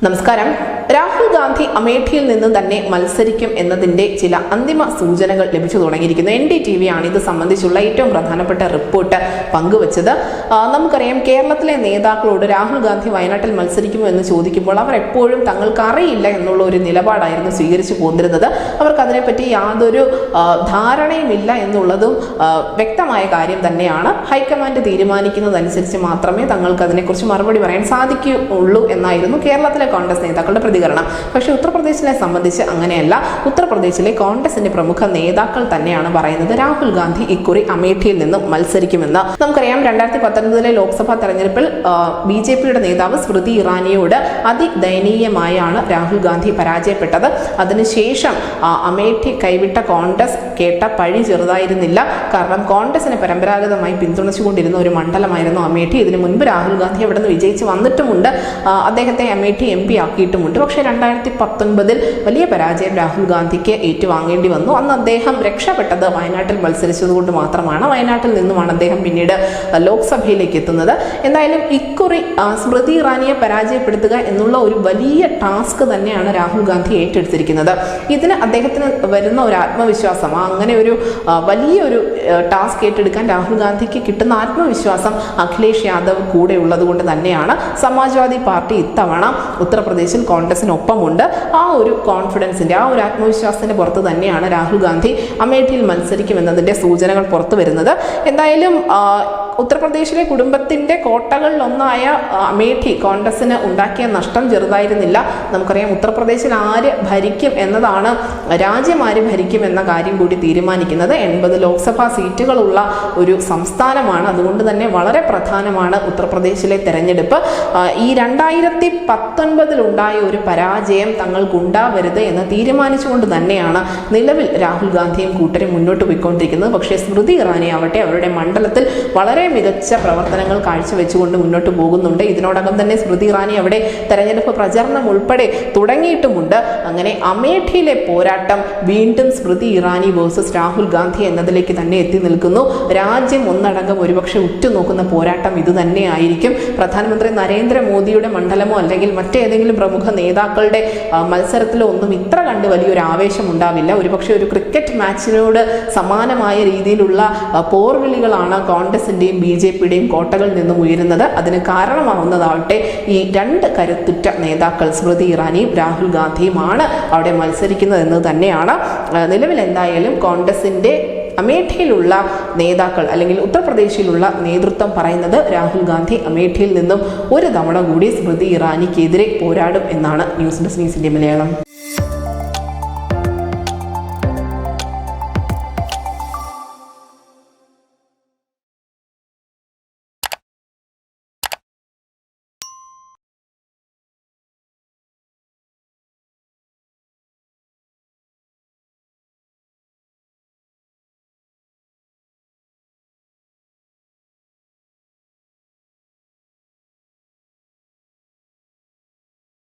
നമസ്കാരം. രാഹുൽ ഗാന്ധി അമേഠിയിൽ നിന്ന് തന്നെ മത്സരിക്കും എന്നതിന്റെ ചില അന്തിമ സൂചനകൾ ലഭിച്ചു തുടങ്ങിയിരിക്കുന്നു. NDTV ആണ് ഇത് സംബന്ധിച്ചുള്ള ഏറ്റവും പ്രധാനപ്പെട്ട റിപ്പോർട്ട് പങ്കുവച്ചത്. നമുക്കറിയാം, കേരളത്തിലെ നേതാക്കളോട് രാഹുൽ ഗാന്ധി വയനാട്ടിൽ മത്സരിക്കുമോ എന്ന് ചോദിക്കുമ്പോൾ അവർ എപ്പോഴും തങ്ങൾക്ക് അറിയില്ല എന്നുള്ള ഒരു നിലപാടായിരുന്നു സ്വീകരിച്ചു പോന്നിരുന്നത്. അവർക്ക് അതിനെപ്പറ്റി യാതൊരു ധാരണയുമില്ല എന്നുള്ളതും വ്യക്തമായ കാര്യം തന്നെയാണ്. ഹൈക്കമാൻഡ് തീരുമാനിക്കുന്നതനുസരിച്ച് മാത്രമേ തങ്ങൾക്ക് അതിനെക്കുറിച്ച് മറുപടി പറയാൻ സാധിക്കുകയുള്ളൂ എന്നായിരുന്നു കേരളത്തിലെ കോൺഗ്രസ് നേതാക്കളുടെ പ്രതികരണം. പക്ഷേ ഉത്തർപ്രദേശിനെ സംബന്ധിച്ച് അങ്ങനെയല്ല. ഉത്തർപ്രദേശിലെ കോൺഗ്രസിന്റെ പ്രമുഖ നേതാക്കൾ തന്നെയാണ് പറയുന്നത് രാഹുൽ ഗാന്ധി ഇക്കുറി അമേഠിയിൽ നിന്നും മത്സരിക്കുമെന്ന്. നമുക്കറിയാം, 2019 ലോക്സഭാ തെരഞ്ഞെടുപ്പിൽ BJPയുടെ നേതാവ് സ്മൃതി ഇറാനിയോട് അതിദയനീയമായാണ് രാഹുൽ ഗാന്ധി പരാജയപ്പെട്ടത്. അതിനുശേഷം അമേഠി കൈവിട്ട കോൺഗ്രസ് കേട്ട പഴി ചെറുതായിരുന്നില്ല. കാരണം കോൺഗ്രസിനെ പരമ്പരാഗതമായി പിന്തുണച്ചുകൊണ്ടിരുന്ന ഒരു മണ്ഡലമായിരുന്നു അമേഠി. ഇതിനു മുൻപ് രാഹുൽ ഗാന്ധി അവിടെ നിന്ന് വിജയിച്ച് വന്നിട്ടുമുണ്ട്. അദ്ദേഹത്തെ അമേഠി MP ആക്കിയിട്ടുമുണ്ട്. പക്ഷേ 2019 വലിയ പരാജയം രാഹുൽ ഗാന്ധിക്ക് ഏറ്റുവാങ്ങേണ്ടി വന്നു. അന്ന് അദ്ദേഹം രക്ഷപ്പെട്ടത് വയനാട്ടിൽ മത്സരിച്ചതുകൊണ്ട് മാത്രമാണ്. വയനാട്ടിൽ നിന്നുമാണ് അദ്ദേഹം പിന്നീട് ലോക്സഭയിലേക്ക് എത്തുന്നത്. എന്തായാലും ഇക്കുറി സ്മൃതി ഇറാനിയെ പരാജയപ്പെടുത്തുക എന്നുള്ള ഒരു വലിയ ടാസ്ക് തന്നെയാണ് രാഹുൽ ഗാന്ധി ഏറ്റെടുത്തിരിക്കുന്നത്. ഇതിന് അദ്ദേഹത്തിന് വരുന്ന ഒരു ആത്മവിശ്വാസം, അങ്ങനെ ഒരു വലിയൊരു ടാസ്ക് ഏറ്റെടുക്കാൻ രാഹുൽ ഗാന്ധിക്ക് കിട്ടുന്ന ആത്മവിശ്വാസം അഖിലേഷ് യാദവ് കൂടെ ഉള്ളത് കൊണ്ട് തന്നെയാണ്. സമാജ്വാദി പാർട്ടി ഇത്തവണ ഉത്തർപ്രദേശിൽ കോൺഗ്രസിനൊപ്പമുണ്ട്. ആ ഒരു കോൺഫിഡൻസിന്റെ, ആ ഒരു ആത്മവിശ്വാസത്തിന്റെ പുറത്ത് തന്നെയാണ് രാഹുൽ ഗാന്ധി അമേഠിയിൽ മത്സരിക്കുമെന്നതിന്റെ സൂചനകൾ പുറത്തു വരുന്നത്. എന്തായാലും ഉത്തർപ്രദേശിലെ കുടുംബത്തിന്റെ കോട്ടകളിലൊന്നായ അമേഠി കോൺഗ്രസിന് ഉണ്ടാക്കിയ നഷ്ടം ചെറുതായിരുന്നില്ല. നമുക്കറിയാം, ഉത്തർപ്രദേശിൽ ആര് ഭരിക്കും എന്നതാണ്, രാജ്യം ആര് ഭരിക്കും എന്ന കാര്യം കൂടി തീരുമാനിക്കുന്നത്. 80 ലോക്സഭാ സീറ്റുകളുള്ള ഒരു സംസ്ഥാനമാണ്. അതുകൊണ്ട് തന്നെ വളരെ പ്രധാനമാണ് ഉത്തർപ്രദേശിലെ തെരഞ്ഞെടുപ്പ്. ഈ 2019 ഉണ്ടായ ഒരു പരാജയം തങ്ങൾക്കുണ്ടാവരുത് എന്ന് തീരുമാനിച്ചുകൊണ്ട് തന്നെയാണ് നിലവിൽ രാഹുൽ ഗാന്ധിയും കൂട്ടരും മുന്നോട്ട് പോയിക്കൊണ്ടിരിക്കുന്നത്. പക്ഷേ സ്മൃതി ഇറാനി ആവട്ടെ അവരുടെ മണ്ഡലത്തിൽ വളരെ മികച്ച പ്രവർത്തനങ്ങൾ കാഴ്ചവെച്ചുകൊണ്ട് മുന്നോട്ട് പോകുന്നുണ്ട്. ഇതിനോടകം തന്നെ സ്മൃതി ഇറാനി അവിടെ തെരഞ്ഞെടുപ്പ് പ്രചരണം ഉൾപ്പെടെ തുടങ്ങിയിട്ടുമുണ്ട്. അങ്ങനെ അമേഠിയിലെ പോരാട്ടം വീണ്ടും സ്മൃതി ഇറാനി വേഴ്സസ് രാഹുൽ ഗാന്ധി എന്നതിലേക്ക് തന്നെ എത്തി നിൽക്കുന്നു. രാജ്യം ഒന്നടങ്കം ഒരുപക്ഷെ ഉറ്റുനോക്കുന്ന പോരാട്ടം ഇത് തന്നെയായിരിക്കും. പ്രധാനമന്ത്രി നരേന്ദ്രമോദിയുടെ മണ്ഡലമോ അല്ലെങ്കിൽ മറ്റേതെങ്കിലും പ്രമുഖ നേതാക്കളുടെ മത്സരത്തിലോ ഒന്നും ഇത്ര കണ്ട് വലിയൊരു ആവേശം ഉണ്ടാവില്ല. ഒരുപക്ഷെ ഒരു ക്രിക്കറ്റ് മാച്ചിനോട് സമാനമായ രീതിയിലുള്ള പോർവിളികളാണ് കോൺഗ്രസിന്റെയും BJPയുടെയും കോട്ടകളിൽ നിന്നും ഉയരുന്നത്. അതിന് കാരണമാവുന്നതാവട്ടെ ഈ രണ്ട് കരുത്തുറ്റ നേതാക്കൾ സ്മൃതി ഇറാനിയും രാഹുൽ ഗാന്ധിയുമാണ് അവിടെ മത്സരിക്കുന്നത് എന്ന് തന്നെയാണ്. നിലവിൽ എന്തായാലും കോൺഗ്രസിന്റെ അമേഠിയിലുള്ള നേതാക്കൾ അല്ലെങ്കിൽ ഉത്തർപ്രദേശിലുള്ള നേതൃത്വം പറയുന്നത് രാഹുൽ ഗാന്ധി അമേഠിയിൽ നിന്നും ഒരു തവണ കൂടി സ്മൃതി ഇറാനിക്കെതിരെ പോരാടും എന്നാണ്. News desk news India Malayalam.